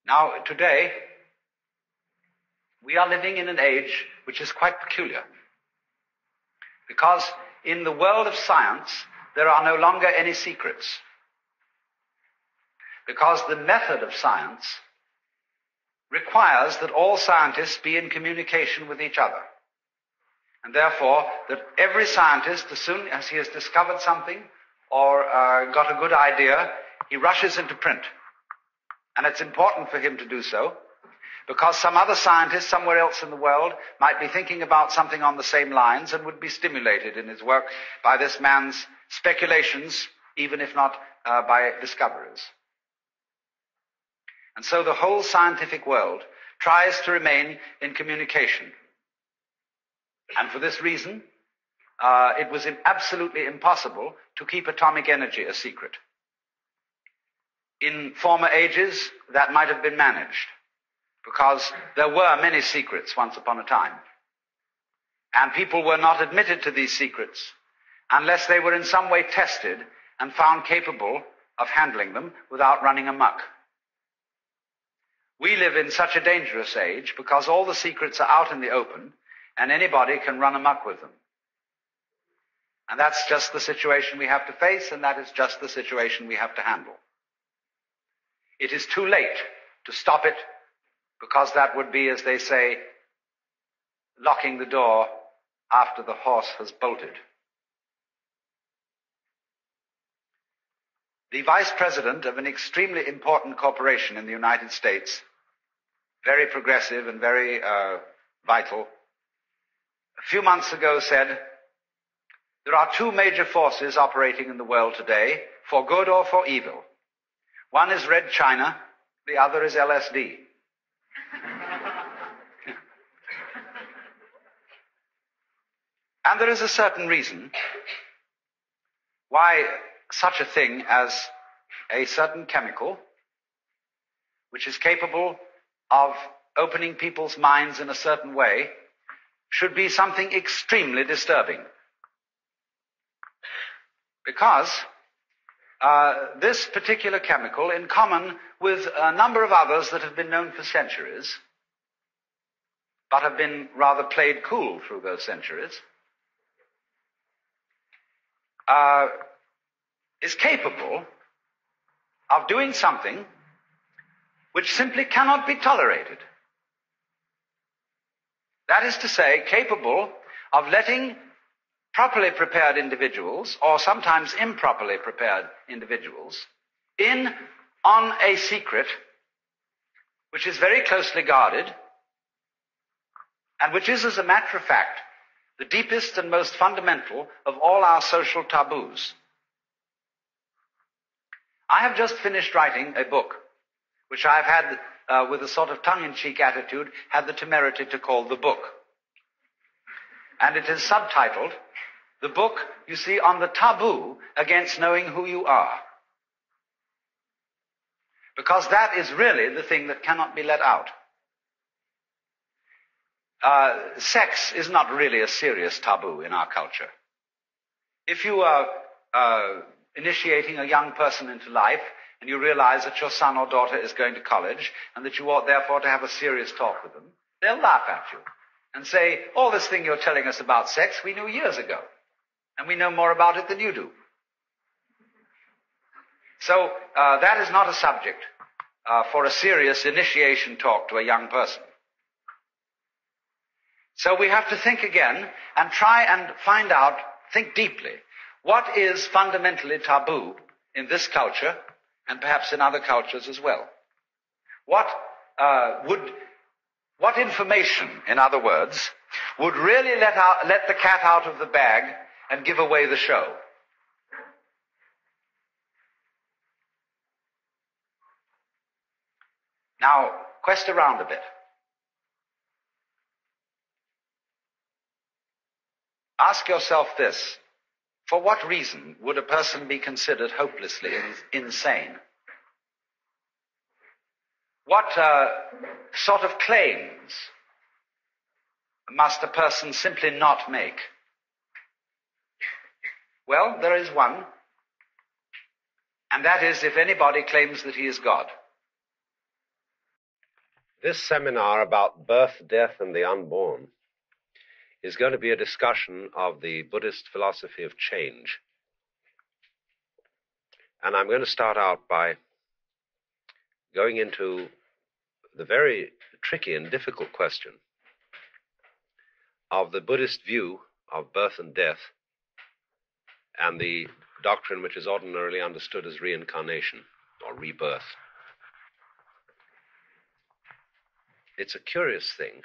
Now, today, we are living in an age which is quite peculiar, because in the world of science, there are no longer any secrets, because the method of science requires that all scientists be in communication with each other. And therefore, that every scientist, as soon as he has discovered something or got a good idea, he rushes into print. And it's important for him to do so, because some other scientist somewhere else in the world might be thinking about something on the same lines and would be stimulated in his work by this man's speculations, even if not by discoveries. And so the whole scientific world tries to remain in communication. And for this reason, it was absolutely impossible to keep atomic energy a secret. In former ages, that might have been managed, because there were many secrets once upon a time. And people were not admitted to these secrets unless they were in some way tested and found capable of handling them without running amok. We live in such a dangerous age because all the secrets are out in the open and anybody can run amok with them. And that's just the situation we have to face, and that is just the situation we have to handle. It is too late to stop it, because that would be, as they say, locking the door after the horse has bolted. The vice president of an extremely important corporation in the United States, very progressive and very vital, a few months ago said, there are two major forces operating in the world today, for good or for evil. One is Red China, the other is LSD. And there is a certain reason why such a thing as a certain chemical, which is capable of opening people's minds in a certain way, should be something extremely disturbing. Because this particular chemical, in common with a number of others that have been known for centuries, but have been rather played cool through those centuries, is capable of doing something which simply cannot be tolerated. That is to say, capable of letting properly prepared individuals, or sometimes improperly prepared individuals, in on a secret which is very closely guarded, and which is, as a matter of fact, the deepest and most fundamental of all our social taboos. I have just finished writing a book, which I have had, with a sort of tongue-in-cheek attitude, had the temerity to call The Book. And it is subtitled, The Book, you see, on the taboo against knowing who you are. Because that is really the thing that cannot be let out. Sex is not really a serious taboo in our culture. If you are initiating a young person into life, and you realize that your son or daughter is going to college, and that you ought therefore to have a serious talk with them, they'll laugh at you and say, all this thing you're telling us about sex, we knew years ago, and we know more about it than you do. So that is not a subject for a serious initiation talk to a young person. So we have to think again and try and find out, think deeply, what is fundamentally taboo in this culture and perhaps in other cultures as well. What information, in other words, would really let the cat out of the bag and give away the show? Now, quest around a bit. Ask yourself this: for what reason would a person be considered hopelessly insane? What sort of claims must a person simply not make? Well, there is one, and that is if anybody claims that he is God. This seminar about birth, death, and the unborn is going to be a discussion of the Buddhist philosophy of change. And I'm going to start out by going into the very tricky and difficult question of the Buddhist view of birth and death and the doctrine which is ordinarily understood as reincarnation or rebirth. It's a curious thing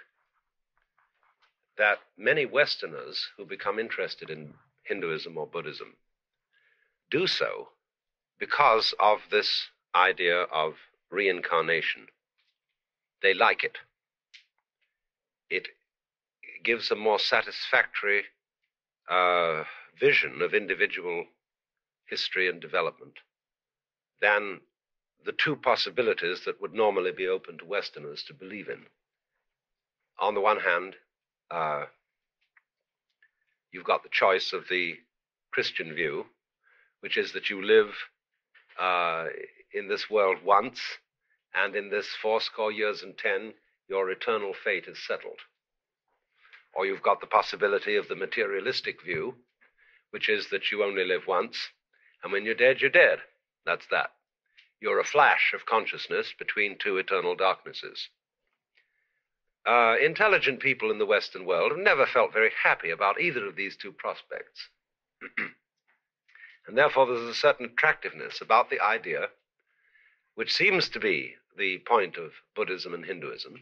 that many Westerners who become interested in Hinduism or Buddhism do so because of this idea of reincarnation. They like it. It gives a more satisfactory vision of individual history and development than the two possibilities that would normally be open to Westerners to believe in. On the one hand, you've got the choice of the Christian view, which is that you live in this world once, and in this 80 years and 10, your eternal fate is settled. Or you've got the possibility of the materialistic view, which is that you only live once, and when you're dead, you're dead. That's that. You're a flash of consciousness between two eternal darknesses. Intelligent people in the Western world have never felt very happy about either of these two prospects. And therefore there's a certain attractiveness about the idea, which seems to be the point of Buddhism and Hinduism,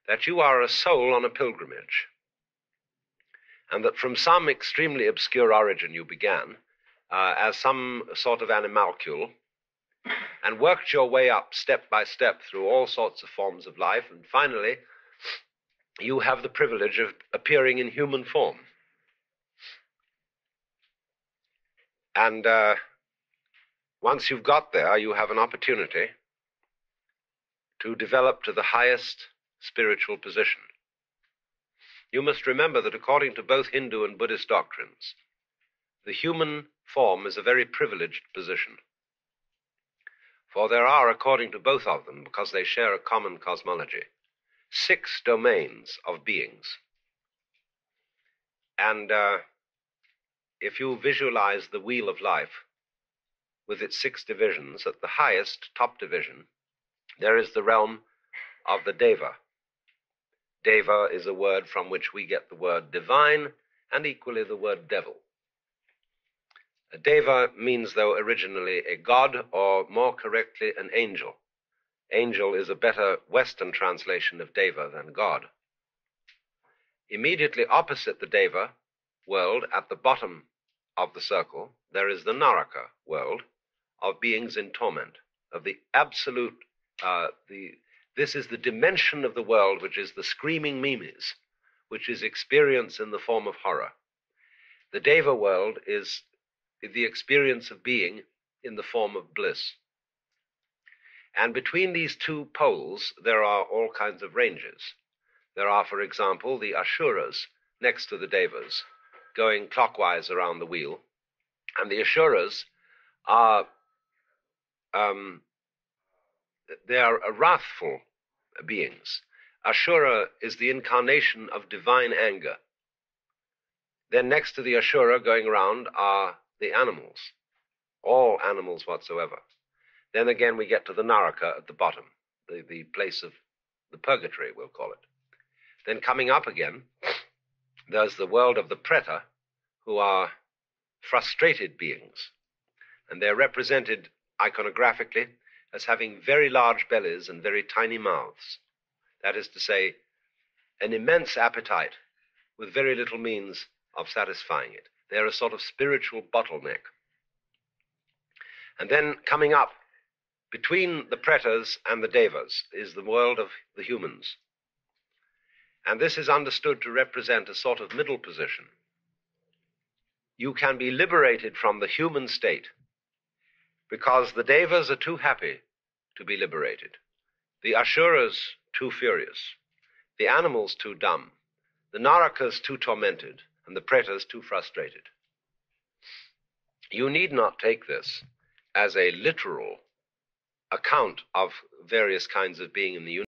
that you are a soul on a pilgrimage, and that from some extremely obscure origin you began as some sort of animalcule, and worked your way up step by step through all sorts of forms of life, and finally you have the privilege of appearing in human form. And once you've got there, you have an opportunity to develop to the highest spiritual position. You must remember that according to both Hindu and Buddhist doctrines, the human form is a very privileged position. For there are, according to both of them, because they share a common cosmology, 6 domains of beings. And if you visualize the wheel of life with its 6 divisions, at the highest, top division, there is the realm of the Deva. Deva is a word from which we get the word divine, and equally the word devil. A Deva means, though, originally a god, or more correctly, an angel. Angel is a better Western translation of Deva than God. Immediately opposite the Deva world, at the bottom of the circle, there is the Naraka world of beings in torment, of the absolute, this is the dimension of the world which is the screaming mimes, which is experience in the form of horror. The Deva world is the experience of being in the form of bliss. And between these two poles, there are all kinds of ranges. There are, for example, the Asuras next to the Devas, going clockwise around the wheel. And the Asuras are, they are wrathful beings. Ashura is the incarnation of divine anger. Then next to the Ashura going around are the animals, all animals whatsoever. Then again we get to the Naraka at the bottom, the place of the purgatory, we'll call it. Then coming up again, there's the world of the Preta, who are frustrated beings. And they're represented iconographically as having very large bellies and very tiny mouths. That is to say, an immense appetite with very little means of satisfying it. They're a sort of spiritual bottleneck. And then coming up between the Pretas and the Devas is the world of the humans. And this is understood to represent a sort of middle position. You can be liberated from the human state because the Devas are too happy to be liberated, the Asuras too furious, the animals too dumb, the Narakas too tormented, and the Pretas too frustrated. You need not take this as a literal account of various kinds of being in the universe.